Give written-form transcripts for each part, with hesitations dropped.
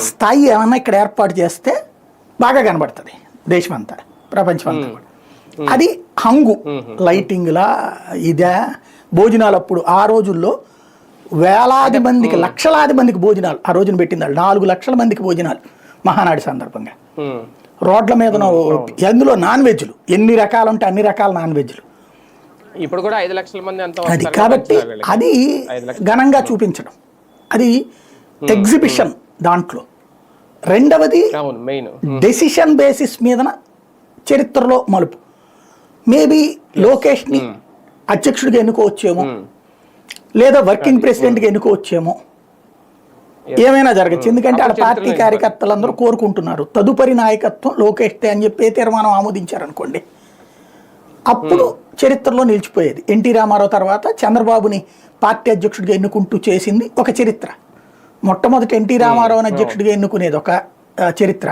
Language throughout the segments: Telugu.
స్థాయి ఏమన్నా ఇక్కడ ఏర్పాటు చేస్తే బాగా కనబడుతుంది దేశం అంతా, ప్రపంచం అంతా కూడా. అది హంగు లైటింగ్లా ఇదే భోజనాలు. అప్పుడు ఆ రోజుల్లో వేలాది మందికి, లక్షలాది మందికి భోజనాలు ఆ రోజున పెట్టింది. 4 లక్షల మందికి భోజనాలు మహానాడు సందర్భంగా. రోడ్ల మీద ఎందులో నాన్ వెజ్లు ఎన్ని రకాలు ఉంటే అన్ని రకాల నాన్ వెజ్లు. ఇప్పుడు కూడా 5 లక్షల మంది అది కాబట్టి అది ఘనంగా చూపించడం, అది ఎగ్జిబిషన్. దాంట్లో రెండవది డెసిషన్ బేసిస్ మీదన చరిత్రలో మలుపు. మేబీ లోకేష్ని అధ్యక్షుడిగా ఎన్నుకోవచ్చేమో, లేదా వర్కింగ్ ప్రెసిడెంట్గా ఎన్నుకోవచ్చేమో, ఏమైనా జరగచ్చు. ఎందుకంటే ఆడ పార్టీ కార్యకర్తలందరూ కోరుకుంటున్నారు తదుపరి నాయకత్వం లోకేష్తే అని చెప్పి తీర్మానం ఆమోదించారనుకోండి, అప్పుడు చరిత్రలో నిలిచిపోయేది. ఎన్టీ రామారావు తర్వాత చంద్రబాబుని పార్టీ అధ్యక్షుడిగా ఎన్నుకుంటూ చేసింది ఒక చరిత్ర. మొట్టమొదటి ఎన్టీ రామారావుని అధ్యక్షుడిగా ఎన్నుకునేది ఒక చరిత్ర.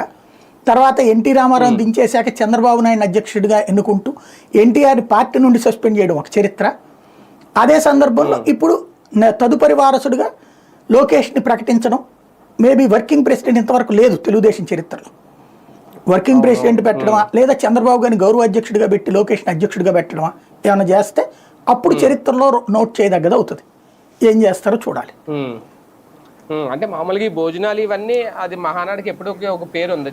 తర్వాత ఎన్టీ రామారావుని దించేశాక చంద్రబాబు నాయుడు అధ్యక్షుడిగా ఎన్నుకుంటూ ఎన్టీఆర్ని పార్టీ నుండి సస్పెండ్ చేయడం ఒక చరిత్ర. అదే సందర్భంలో ఇప్పుడు తదుపరి వారసుడిగా లోకేష్ని ప్రకటించడం. మేబీ వర్కింగ్ ప్రెసిడెంట్ ఇంతవరకు లేదు తెలుగుదేశం చరిత్రలో. వర్కింగ్ ప్రెసిడెంట్ పెట్టడమా, లేదా చంద్రబాబు గారిని గౌరవ అధ్యక్షుడిగా పెట్టి లోకేష్ని అధ్యక్షుడిగా పెట్టడమా ఏమైనా చేస్తే అప్పుడు చరిత్రలో నోట్ చేయదగ్గది అవుతుంది. ఏం చేస్తారో చూడాలి. అంటే మామూలుగా ఈ భోజనాలు ఇవన్నీ అది మహానాడికి ఎప్పుడు ఒక పేరు ఉంది.